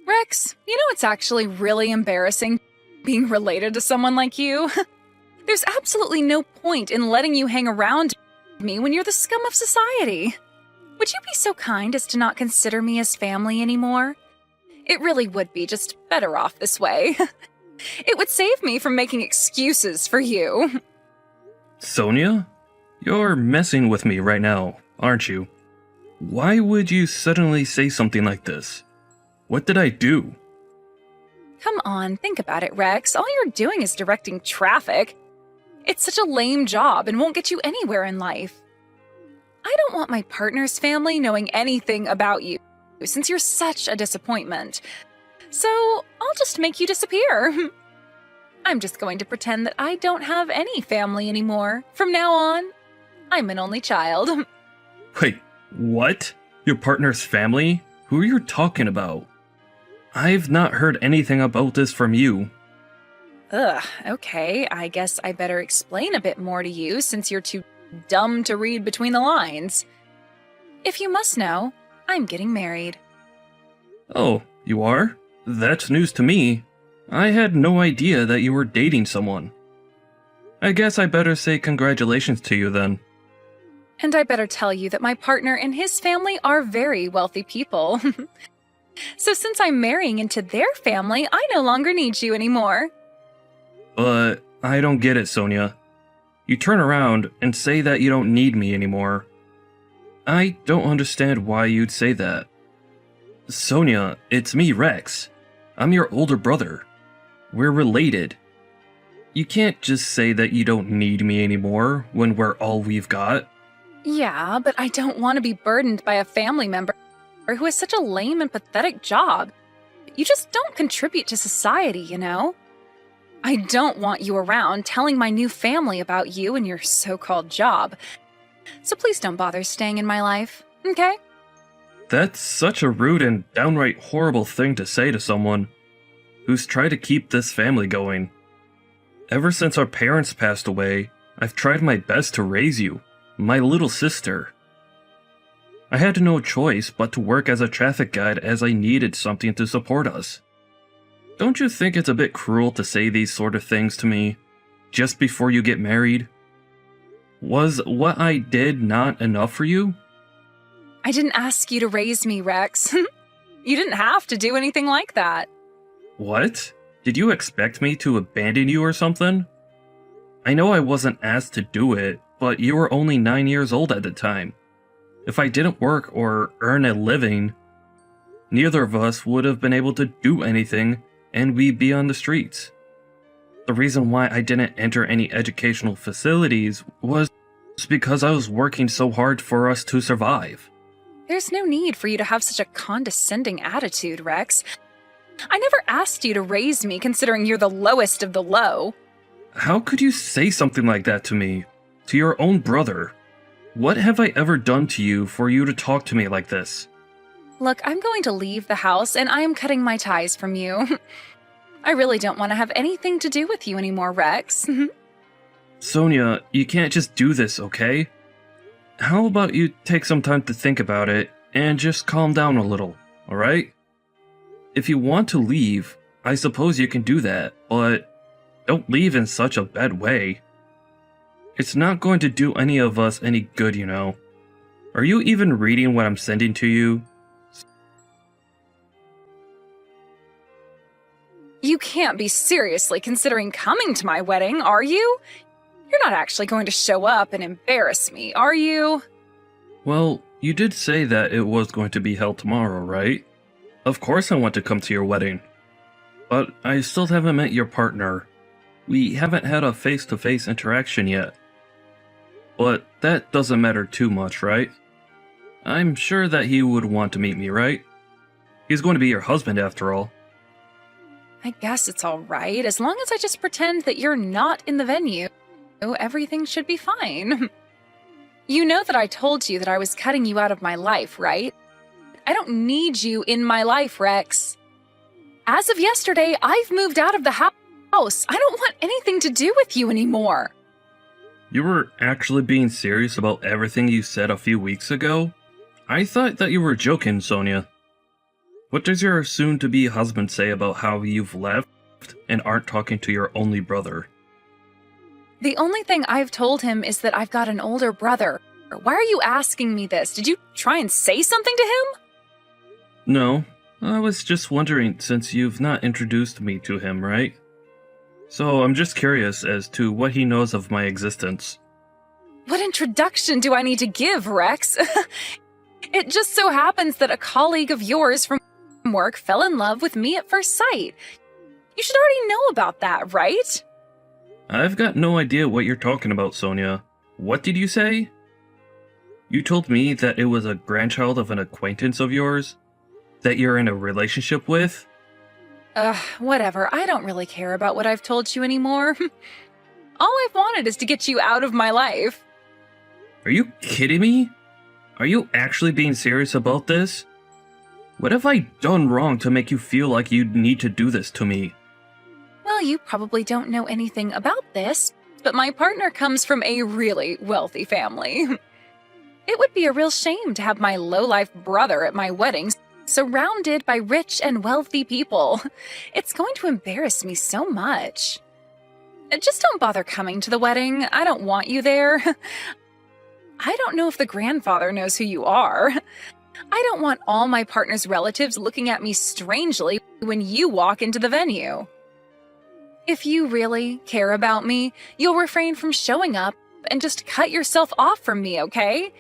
Rex, you know it's actually really embarrassing being related to someone like you? There's absolutely no point in letting you hang around me when you're the scum of society. Would you be so kind as to not consider me as family anymore? It really would be just better off this way. It would save me from making excuses for you. Sonia? You're messing with me right now, aren't you? Why would you suddenly say something like this? What did I do? Come on, think about it, Rex. All you're doing is directing traffic. It's such a lame job and won't get you anywhere in life. I don't want my partner's family knowing anything about you, since you're such a disappointment. So I'll just make you disappear. I'm just going to pretend that I don't have any family anymore. From now on, I'm an only child. Wait, what? Your partner's family? Who are you talking about? I've not heard anything about this from you. Ugh, okay, I guess I better explain a bit more to you since you're too dumb to read between the lines. If you must know, I'm getting married. Oh, you are? That's news to me. I had no idea that you were dating someone. I guess I better say congratulations to you then. And I better tell you that my partner and his family are very wealthy people. So since I'm marrying into their family, I no longer need you anymore. But I don't get it, Sonia. You turn around and say that you don't need me anymore. I don't understand why you'd say that. Sonia, it's me, Rex. I'm your older brother. We're related. You can't just say that you don't need me anymore when we're all we've got. Yeah, but I don't want to be burdened by a family member who has such a lame and pathetic job. You just don't contribute to society, you know? I don't want you around telling my new family about you and your so-called job. So please don't bother staying in my life, okay? That's such a rude and downright horrible thing to say to someone who's tried to keep this family going. Ever since our parents passed away, I've tried my best to raise you, my little sister. I had no choice but to work as a traffic guide as I needed something to support us. Don't you think it's a bit cruel to say these sort of things to me just before you get married? Was what I did not enough for you? I didn't ask you to raise me, Rex. You didn't have to do anything like that. What? Did you expect me to abandon you or something? I know I wasn't asked to do it, but you were only 9 years old at the time. If I didn't work or earn a living, neither of us would have been able to do anything and we'd be on the streets. The reason why I didn't enter any educational facilities was because I was working so hard for us to survive. There's no need for you to have such a condescending attitude, Rex. I never asked you to raise me considering you're the lowest of the low. How could you say something like that to me? To your own brother? What have I ever done to you for you to talk to me like this? Look, I'm going to leave the house and I am cutting my ties from you. I really don't want to have anything to do with you anymore, Rex. Sonia, you can't just do this, okay? How about you take some time to think about it and just calm down a little, alright? If you want to leave, I suppose you can do that, but don't leave in such a bad way. It's not going to do any of us any good, you know. Are you even reading what I'm sending to you? You can't be seriously considering coming to my wedding, are you? You're not actually going to show up and embarrass me, are you? Well, you did say that it was going to be held tomorrow, right? Of course I want to come to your wedding. But I still haven't met your partner. We haven't had a face-to-face interaction yet. But that doesn't matter too much, right? I'm sure that he would want to meet me, right? He's going to be your husband after all. I guess it's all right, as long as I just pretend that you're not in the venue. Everything should be fine. You know that I told you that I was cutting you out of my life, right? I don't need you in my life, Rex. As of yesterday, I've moved out of the house. I don't want anything to do with you anymore. You were actually being serious about everything you said a few weeks ago? I thought that you were joking, Sonia. What does your soon-to-be husband say about how you've left and aren't talking to your only brother? The only thing I've told him is that I've got an older brother. Why are you asking me this? Did you try and say something to him? No, I was just wondering since you've not introduced me to him, right? So I'm just curious as to what he knows of my existence. What introduction do I need to give, Rex? It just so happens that a colleague of yours from work fell in love with me at first sight. You should already know about that, right? I've got no idea what you're talking about, Sonia. What did you say? You told me that it was a grandchild of an acquaintance of yours? That you're in a relationship with? Whatever. I don't really care about what I've told you anymore. All I've wanted is to get you out of my life. Are you kidding me? Are you actually being serious about this? What have I done wrong to make you feel like you need to do this to me? Well, you probably don't know anything about this, but my partner comes from a really wealthy family. It would be a real shame to have my low-life brother at my wedding, surrounded by rich and wealthy people. It's going to embarrass me so much. Just don't bother coming to the wedding. I don't want you there. I don't know if the grandfather knows who you are. I don't want all my partner's relatives looking at me strangely when you walk into the venue. If you really care about me, you'll refrain from showing up and just cut yourself off from me, okay?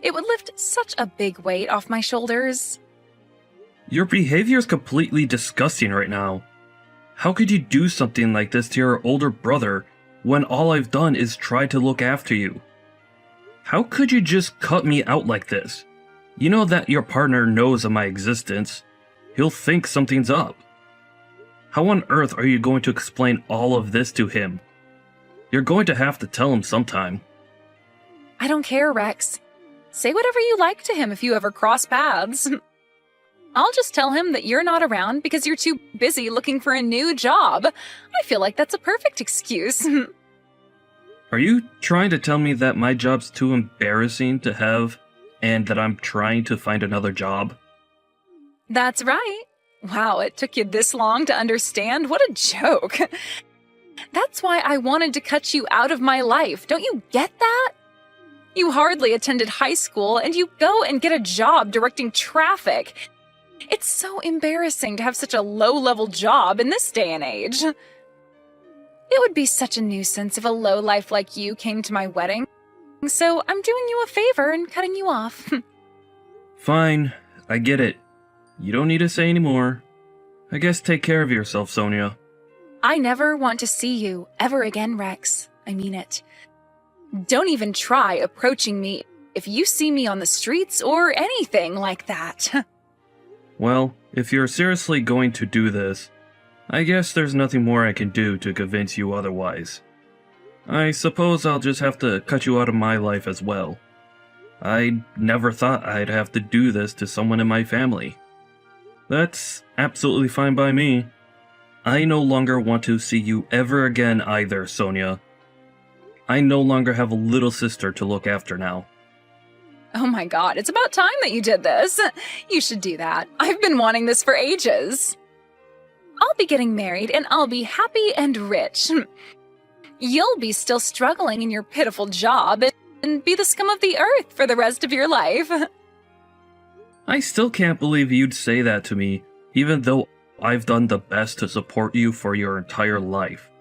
It would lift such a big weight off my shoulders. Your behavior is completely disgusting right now. How could you do something like this to your older brother when all I've done is try to look after you? How could you just cut me out like this? You know that your partner knows of my existence. He'll think something's up. How on earth are you going to explain all of this to him? You're going to have to tell him sometime. I don't care, Rex. Say whatever you like to him if you ever cross paths. I'll just tell him that you're not around because you're too busy looking for a new job. I feel like that's a perfect excuse. Are you trying to tell me that my job's too embarrassing to have and that I'm trying to find another job? That's right. Wow, it took you this long to understand? What a joke. That's why I wanted to cut you out of my life. Don't you get that? You hardly attended high school and you go and get a job directing traffic. It's so embarrassing to have such a low-level job in this day and age. It would be such a nuisance if a lowlife like you came to my wedding. So I'm doing you a favor and cutting you off. Fine, I get it. You don't need to say any more. I guess take care of yourself, Sonia. I never want to see you ever again, Rex. I mean it. Don't even try approaching me if you see me on the streets or anything like that. Well, if you're seriously going to do this, I guess there's nothing more I can do to convince you otherwise. I suppose I'll just have to cut you out of my life as well. I never thought I'd have to do this to someone in my family. That's absolutely fine by me. I no longer want to see you ever again either, Sonia. I no longer have a little sister to look after now. Oh my god, it's about time that you did this. You should do that. I've been wanting this for ages. I'll be getting married and I'll be happy and rich. You'll be still struggling in your pitiful job and be the scum of the earth for the rest of your life. I still can't believe you'd say that to me, even though I've done the best to support you for your entire life.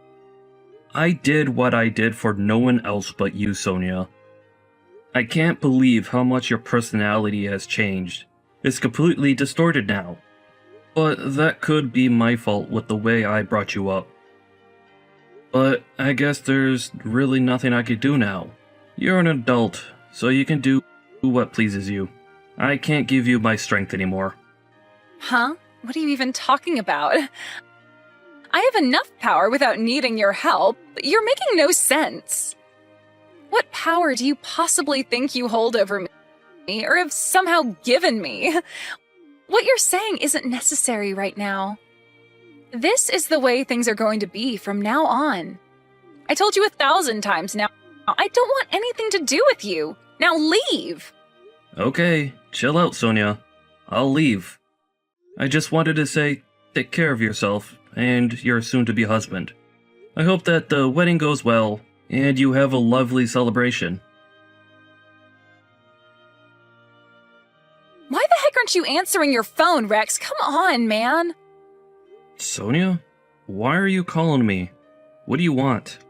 I did what I did for no one else but you, Sonia. I can't believe how much your personality has changed. It's completely distorted now. But that could be my fault with the way I brought you up. But I guess there's really nothing I could do now. You're an adult, so you can do what pleases you. I can't give you my strength anymore. Huh? What are you even talking about? I have enough power without needing your help. You're making no sense. What power do you possibly think you hold over me, or have somehow given me? What you're saying isn't necessary right now. This is the way things are going to be from now on. I told you 1,000 times now. I don't want anything to do with you. Now leave! Okay, chill out, Sonia. I'll leave. I just wanted to say, take care of yourself and your soon-to-be husband. I hope that the wedding goes well and you have a lovely celebration. Why the heck aren't you answering your phone, Rex? Come on, man. Sonia? Why are you calling me? What do you want?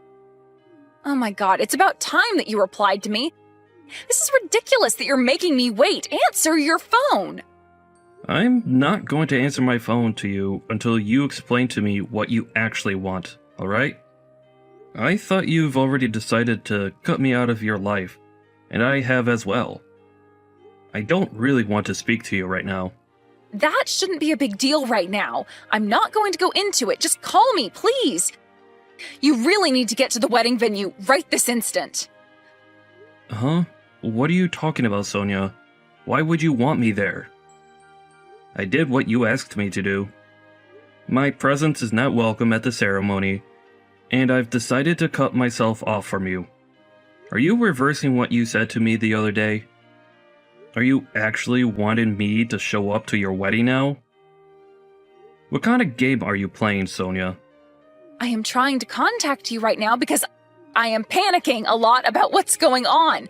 Oh my god, it's about time that you replied to me. This is ridiculous that you're making me wait. Answer your phone. I'm not going to answer my phone to you until you explain to me what you actually want, alright? I thought you've already decided to cut me out of your life, and I have as well. I don't really want to speak to you right now. That shouldn't be a big deal right now. I'm not going to go into it. Just call me, please. You really need to get to the wedding venue right this instant. Huh? What are you talking about, Sonia? Why would you want me there? I did what you asked me to do. My presence is not welcome at the ceremony, and I've decided to cut myself off from you. Are you reversing what you said to me the other day? Are you actually wanting me to show up to your wedding now? What kind of game are you playing, Sonia? I am trying to contact you right now because I am panicking a lot about what's going on.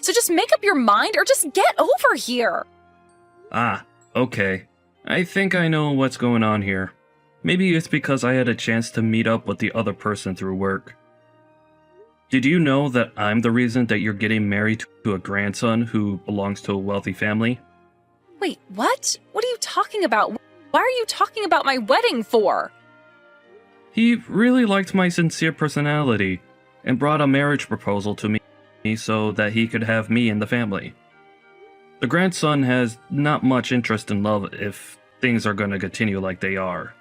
So just make up your mind or just get over here. Ah, okay. I think I know what's going on here. Maybe it's because I had a chance to meet up with the other person through work. Did you know that I'm the reason that you're getting married to a grandson who belongs to a wealthy family? Wait, what? What are you talking about? Why are you talking about my wedding for? He really liked my sincere personality and brought a marriage proposal to me so that he could have me in the family. The grandson has not much interest in love if things are going to continue like they are.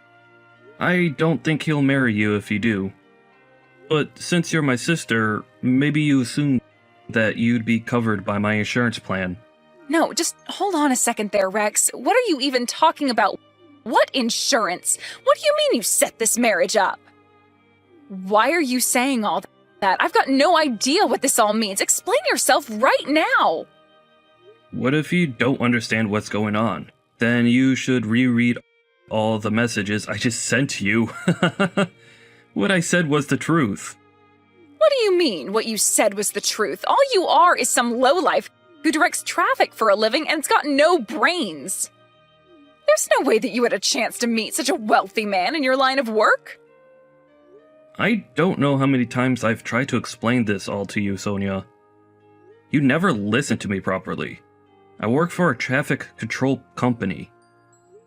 I don't think he'll marry you if you do. But since you're my sister, maybe you assumed that you'd be covered by my insurance plan. No, just hold on a second there, Rex. What are you even talking about? What insurance? What do you mean you set this marriage up? Why are you saying all that? I've got no idea what this all means. Explain yourself right now. What if you don't understand what's going on? Then you should reread all the messages I just sent you. What I said was the truth. What do you mean, what you said was the truth? All you are is some lowlife who directs traffic for a living and's got no brains. There's no way that you had a chance to meet such a wealthy man in your line of work. I don't know how many times I've tried to explain this all to you, Sonia. You never listen to me properly. I work for a traffic control company.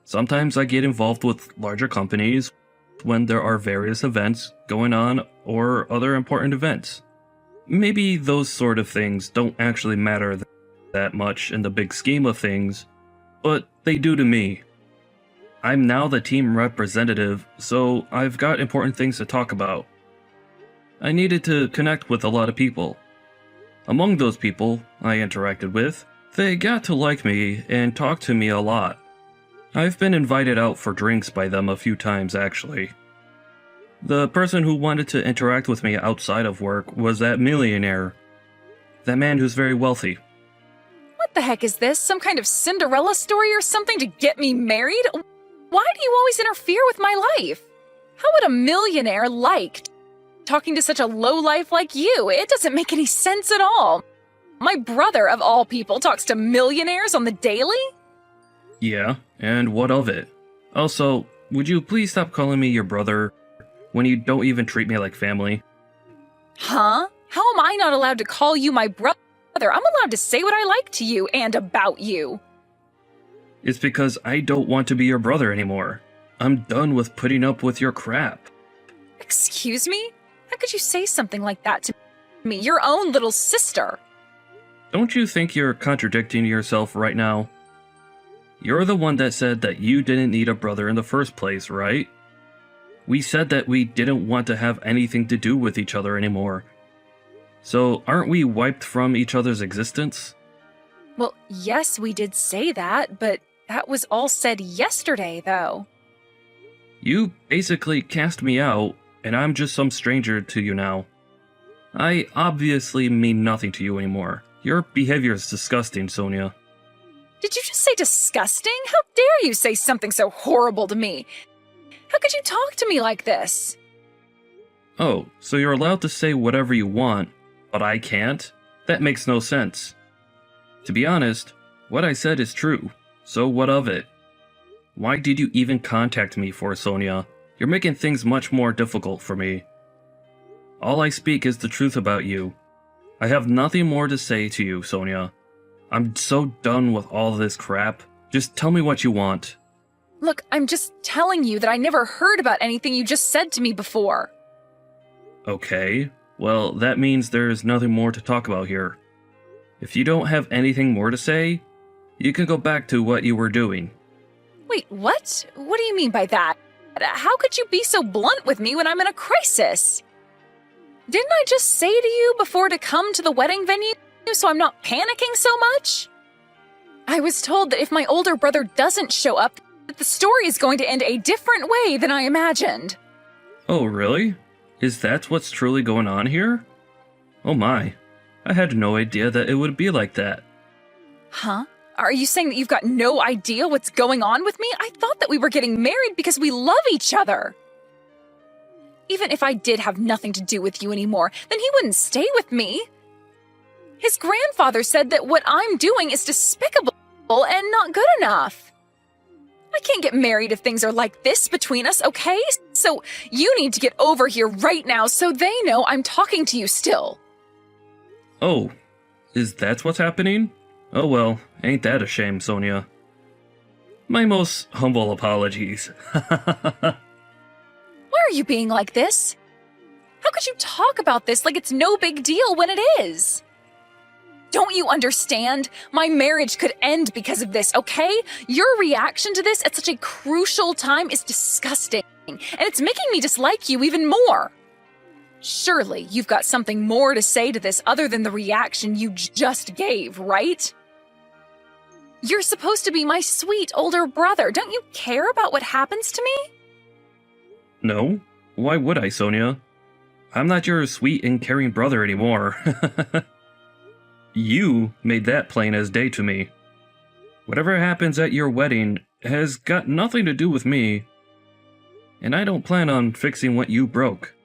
Sometimes I get involved with larger companies when there are various events going on or other important events. Maybe those sort of things don't actually matter that much in the big scheme of things, but they do to me. I'm now the team representative, so I've got important things to talk about. I needed to connect with a lot of people. Among those people I interacted with, they got to like me and talk to me a lot. I've been invited out for drinks by them a few times, actually. The person who wanted to interact with me outside of work was that millionaire. That man who's very wealthy. What the heck is this? Some kind of Cinderella story or something to get me married? Why do you always interfere with my life? How would a millionaire like talking to such a lowlife like you? It doesn't make any sense at all. My brother, of all people, talks to millionaires on the daily? Yeah, and what of it? Also, would you please stop calling me your brother when you don't even treat me like family? Huh? How am I not allowed to call you my brother? I'm allowed to say what I like to you and about you. It's because I don't want to be your brother anymore. I'm done with putting up with your crap. Excuse me? How could you say something like that to me, your own little sister? Don't you think you're contradicting yourself right now? You're the one that said that you didn't need a brother in the first place, right? We said that we didn't want to have anything to do with each other anymore. So aren't we wiped from each other's existence? Well, yes, we did say that, but that was all said yesterday, though. You basically cast me out, and I'm just some stranger to you now. I obviously mean nothing to you anymore. Your behavior is disgusting, Sonia. Did you just say disgusting? How dare you say something so horrible to me? How could you talk to me like this? Oh, so you're allowed to say whatever you want, but I can't? That makes no sense. To be honest, what I said is true, so what of it? Why did you even contact me for, Sonia? You're making things much more difficult for me. All I speak is the truth about you. I have nothing more to say to you, Sonia. I'm so done with all this crap. Just tell me what you want. Look, I'm just telling you that I never heard about anything you just said to me before. Okay, well, that means there's nothing more to talk about here. If you don't have anything more to say, you can go back to what you were doing. Wait, what? What do you mean by that? How could you be so blunt with me when I'm in a crisis? Didn't I just say to you before to come to the wedding venue so I'm not panicking so much? I was told that if my older brother doesn't show up, that the story is going to end a different way than I imagined. Oh, really? Is that what's truly going on here? Oh my, I had no idea that it would be like that. Huh? Are you saying that you've got no idea what's going on with me? I thought that we were getting married because we love each other. Even if I did have nothing to do with you anymore, then he wouldn't stay with me. His grandfather said that what I'm doing is despicable and not good enough. I can't get married if things are like this between us, okay? So you need to get over here right now so they know I'm talking to you still. Oh, is that what's happening? Oh well, ain't that a shame, Sonia. My most humble apologies. Why are you being like this? How could you talk about this like it's no big deal when it is? Don't you understand? My marriage could end because of this, okay? Your reaction to this at such a crucial time is disgusting, and it's making me dislike you even more. Surely you've got something more to say to this other than the reaction you just gave, right? You're supposed to be my sweet older brother. Don't you care about what happens to me? No? Why would I, Sonia? I'm not your sweet and caring brother anymore. You made that plain as day to me. Whatever happens at your wedding has got nothing to do with me, and I don't plan on fixing what you broke.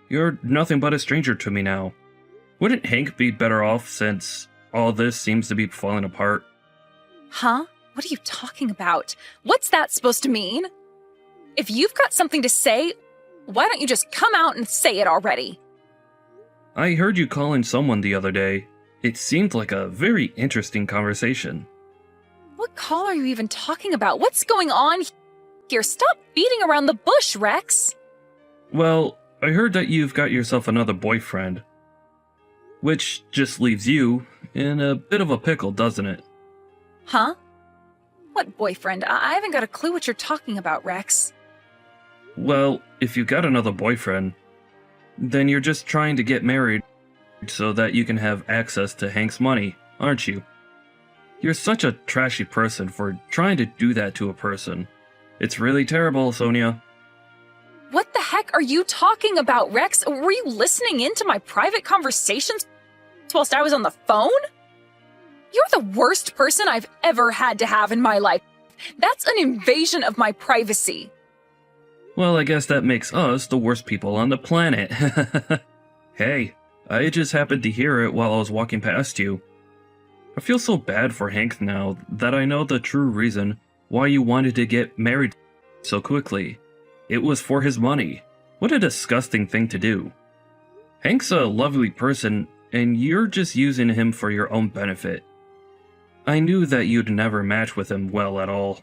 You're nothing but a stranger to me now. Wouldn't Hank be better off since all this seems to be falling apart? Huh? What are you talking about? What's that supposed to mean? If you've got something to say, why don't you just come out and say it already? I heard you calling someone the other day. It seemed like a very interesting conversation. What call are you even talking about? What's going on here? Stop beating around the bush, Rex. Well, I heard that you've got yourself another boyfriend. Which just leaves you in a bit of a pickle, doesn't it? Huh? What boyfriend? I haven't got a clue what you're talking about, Rex. Well, if you've got another boyfriend, then you're just trying to get married so that you can have access to Hank's money, aren't you? You're such a trashy person for trying to do that to a person. It's really terrible, Sonia. What the heck are you talking about, Rex? Were you listening into my private conversations whilst I was on the phone? You're the worst person I've ever had to have in my life. That's an invasion of my privacy. Well, I guess that makes us the worst people on the planet. Hey, I just happened to hear it while I was walking past you. I feel so bad for Hank now that I know the true reason why you wanted to get married so quickly. It was for his money. What a disgusting thing to do. Hank's a lovely person, and you're just using him for your own benefit. I knew that you'd never match with him well at all.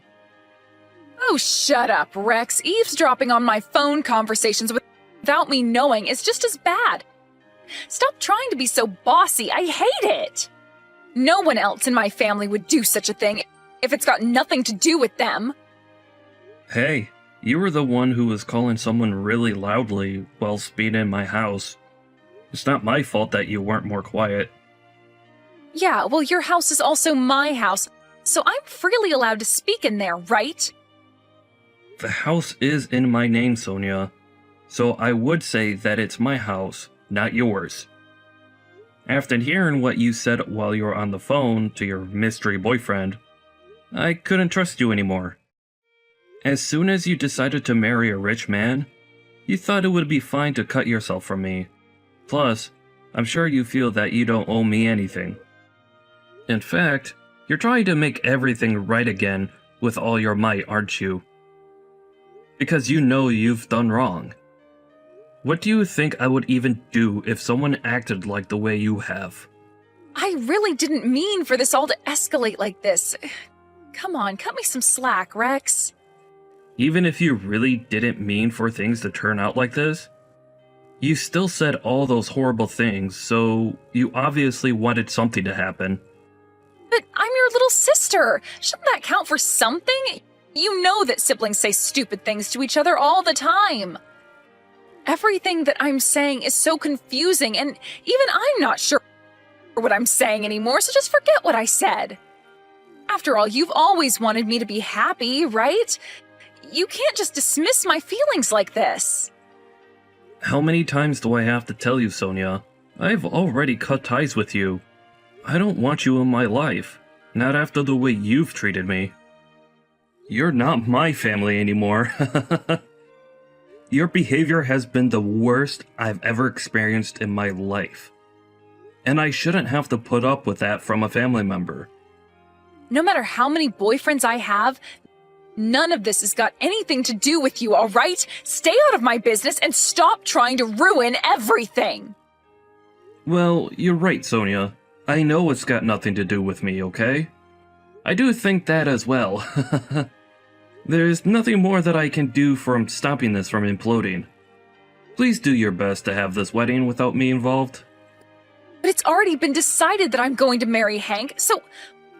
Oh, shut up, Rex. Eavesdropping on my phone conversations without me knowing is just as bad. Stop trying to be so bossy. I hate it. No one else in my family would do such a thing if it's got nothing to do with them. Hey, you were the one who was calling someone really loudly whilst being in my house. It's not my fault that you weren't more quiet. Yeah, well, your house is also my house, so I'm freely allowed to speak in there, right? The house is in my name, Sonia, so I would say that it's my house, not yours. After hearing what you said while you were on the phone to your mystery boyfriend, I couldn't trust you anymore. As soon as you decided to marry a rich man, you thought it would be fine to cut yourself from me. Plus, I'm sure you feel that you don't owe me anything. In fact, you're trying to make everything right again with all your might, aren't you? Because you know you've done wrong. What do you think I would even do if someone acted like the way you have? I really didn't mean for this all to escalate like this. Come on, cut me some slack, Rex. Even if you really didn't mean for things to turn out like this, you still said all those horrible things, so you obviously wanted something to happen. But I'm your little sister. Shouldn't that count for something? You know that siblings say stupid things to each other all the time. Everything that I'm saying is so confusing, and even I'm not sure what I'm saying anymore, so just forget what I said. After all, you've always wanted me to be happy, right? You can't just dismiss my feelings like this. How many times do I have to tell you, Sonia? I've already cut ties with you. I don't want you in my life, not after the way you've treated me. You're not my family anymore. Your behavior has been the worst I've ever experienced in my life. And I shouldn't have to put up with that from a family member. No matter how many boyfriends I have, none of this has got anything to do with you, all right? Stay out of my business and stop trying to ruin everything. Well, you're right, Sonia. I know it's got nothing to do with me, okay? I do think that as well. There's nothing more that I can do from stopping this from imploding. Please do your best to have this wedding without me involved. But it's already been decided that I'm going to marry Hank, so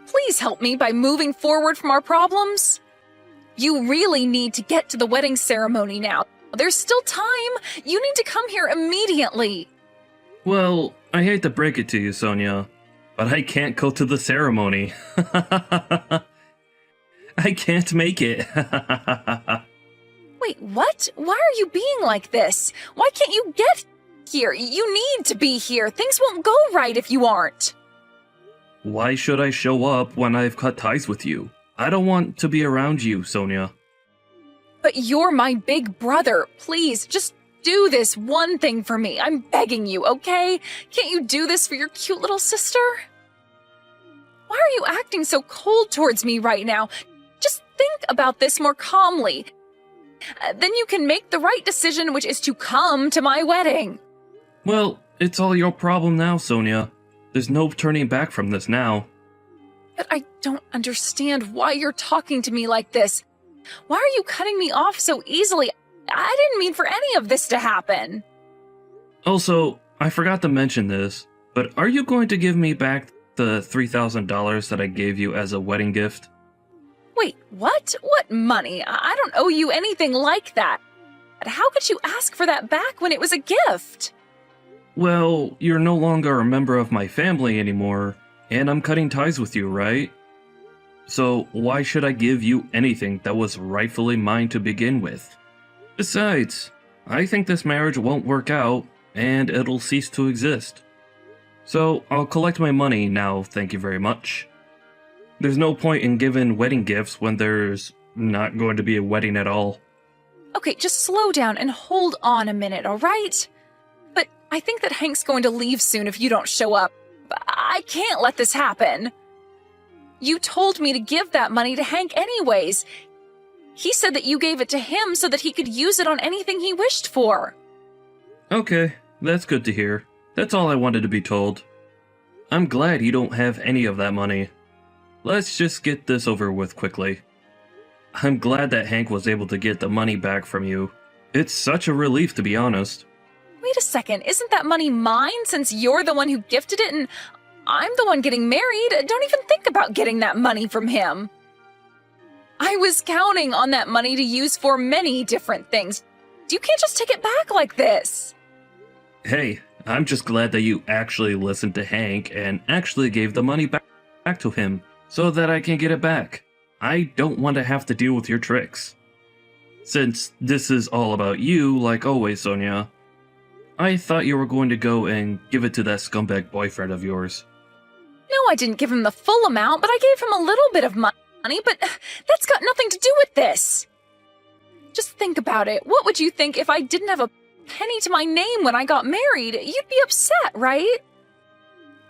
please help me by moving forward from our problems. You really need to get to the wedding ceremony now. There's still time. You need to come here immediately. Well, I hate to break it to you, Sonia, but I can't go to the ceremony. I can't make it. Wait, what? Why are you being like this? Why can't you get here? You need to be here. Things won't go right if you aren't. Why should I show up when I've cut ties with you? I don't want to be around you, Sonia. But you're my big brother. Please, just do this one thing for me. I'm begging you, okay? Can't you do this for your cute little sister? Why are you acting so cold towards me right now? Just think about this more calmly. Then you can make the right decision, which is to come to my wedding. Well, it's all your problem now, Sonia. There's no turning back from this now. But I don't understand why you're talking to me like this. Why are you cutting me off so easily? I didn't mean for any of this to happen. Also, I forgot to mention this, but are you going to give me back the $3,000 that I gave you as a wedding gift? Wait, what? What money? I don't owe you anything like that. How could you ask for that back when it was a gift? Well, you're no longer a member of my family anymore, and I'm cutting ties with you, right? So why should I give you anything that was rightfully mine to begin with? Besides, I think this marriage won't work out, and it'll cease to exist. So I'll collect my money now, thank you very much. There's no point in giving wedding gifts when there's not going to be a wedding at all. Okay, just slow down and hold on a minute, all right? But I think that Hank's going to leave soon if you don't show up. I can't let this happen. You told me to give that money to Hank anyways. He said that you gave it to him so that he could use it on anything he wished for. Okay, that's good to hear. That's all I wanted to be told. I'm glad you don't have any of that money. Let's just get this over with quickly. I'm glad that Hank was able to get the money back from you. It's such a relief, to be honest. Wait a second, isn't that money mine since you're the one who gifted it and I'm the one getting married? Don't even think about getting that money from him. I was counting on that money to use for many different things. You can't just take it back like this. Hey, I'm just glad that you actually listened to Hank and actually gave the money back to him so that I can get it back. I don't want to have to deal with your tricks. Since this is all about you, like always, Sonia, I thought you were going to go and give it to that scumbag boyfriend of yours. No, I didn't give him the full amount, but I gave him a little bit of money money, but that's got nothing to do with this. Just think about it. What would you think if I didn't have a penny to my name when I got married? You'd be upset, right?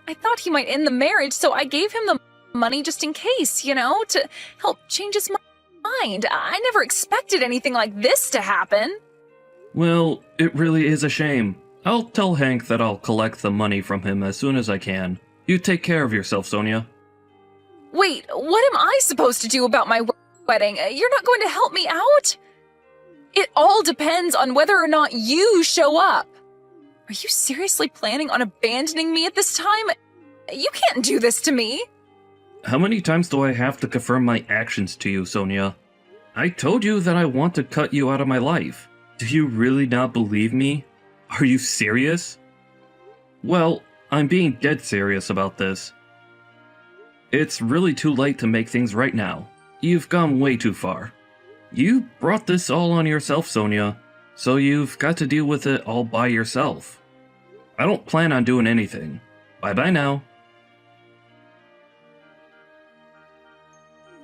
I thought he might end the marriage, so I gave him the money just in case, to help change his mind. I never expected anything like this to happen. Well, it really is a shame. I'll tell Hank that I'll collect the money from him as soon as I can. You take care of yourself, Sonia. Wait, what am I supposed to do about my wedding? You're not going to help me out? It all depends on whether or not you show up. Are you seriously planning on abandoning me at this time? You can't do this to me. How many times do I have to confirm my actions to you, Sonia? I told you that I want to cut you out of my life. Do you really not believe me? Are you serious? Well, I'm being dead serious about this. It's really too late to make things right now. You've gone way too far. You brought this all on yourself, Sonia, so you've got to deal with it all by yourself. I don't plan on doing anything. Bye-bye now.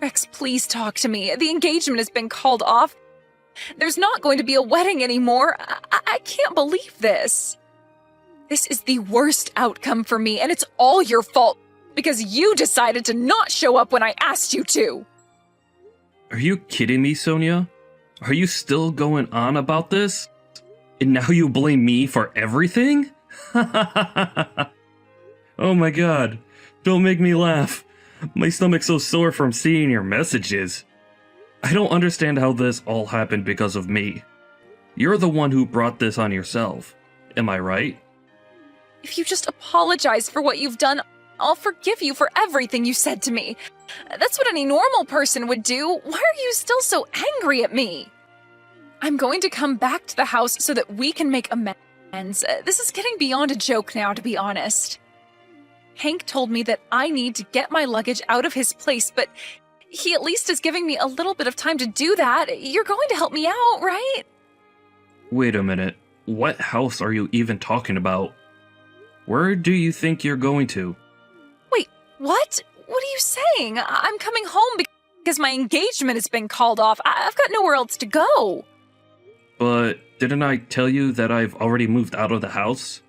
Rex, please talk to me. The engagement has been called off. There's not going to be a wedding anymore. I can't believe this. This is the worst outcome for me, and it's all your fault because you decided to not show up when I asked you to. Are you kidding me, Sonia? Are you still going on about this? And now you blame me for everything? Oh my god, don't make me laugh. My stomach's so sore from seeing your messages. I don't understand how this all happened because of me. You're the one who brought this on yourself. Am I right? If you just apologize for what you've done, I'll forgive you for everything you said to me. That's what any normal person would do. Why are you still so angry at me? I'm going to come back to the house so that we can make amends. This is getting beyond a joke now, to be honest. Hank told me that I need to get my luggage out of his place, but he at least is giving me a little bit of time to do that. You're going to help me out, right? Wait a minute. What house are you even talking about? Where do you think you're going to? Wait, what? What are you saying? I'm coming home because my engagement has been called off. I've got nowhere else to go. But didn't I tell you that I've already moved out of the house?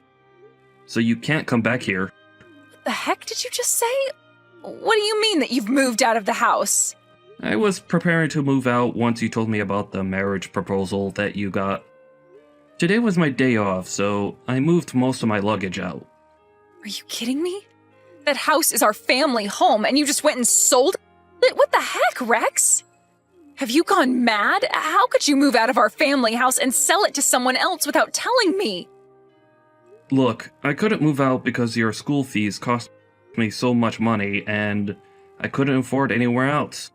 So you can't come back here. What the heck did you just say? What do you mean that you've moved out of the house? I was preparing to move out once you told me about the marriage proposal that you got. Today was my day off, so I moved most of my luggage out. Are you kidding me? That house is our family home, and you just went and sold it? What the heck, Rex? Have you gone mad? How could you move out of our family house and sell it to someone else without telling me? Look, I couldn't move out because your school fees cost me so much money, and I couldn't afford anywhere else.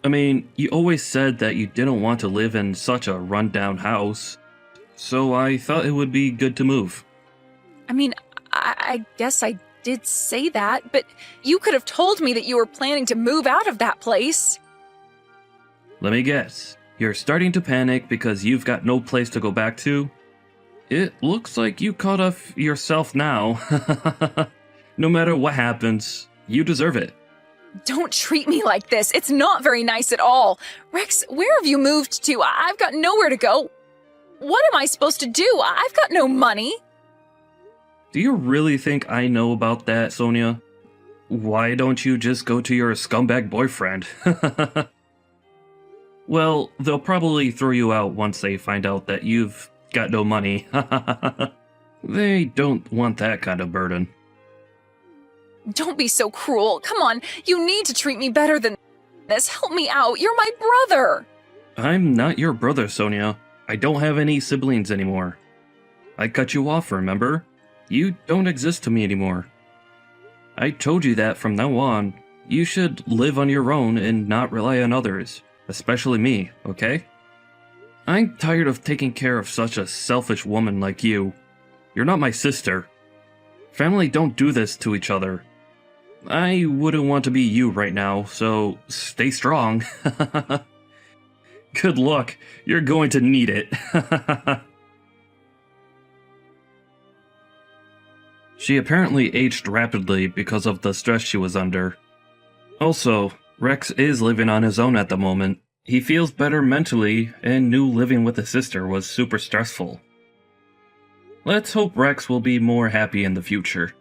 I mean, you always said that you didn't want to live in such a rundown house, so I thought it would be good to move. I mean, I guess I did say that, but you could have told me that you were planning to move out of that place. Let me guess. You're starting to panic because you've got no place to go back to? It looks like you caught up yourself now. No matter what happens, you deserve it. Don't treat me like this. It's not very nice at all. Rex, where have you moved to? I've got nowhere to go. What am I supposed to do? I've got no money. Do you really think I know about that, Sonia? Why don't you just go to your scumbag boyfriend? Well, they'll probably throw you out once they find out that you've got no money. They don't want that kind of burden. Don't be so cruel. Come on, you need to treat me better than this. Help me out. You're my brother. I'm not your brother, Sonia. I don't have any siblings anymore. I cut you off, remember? You don't exist to me anymore. I told you that from now on. You should live on your own and not rely on others, especially me, okay? I'm tired of taking care of such a selfish woman like you. You're not my sister. Family don't do this to each other. I wouldn't want to be you right now, so stay strong. Good luck. You're going to need it. She apparently aged rapidly because of the stress she was under. Also, Rex is living on his own at the moment. He feels better mentally and knew living with a sister was super stressful. Let's hope Rex will be more happy in the future.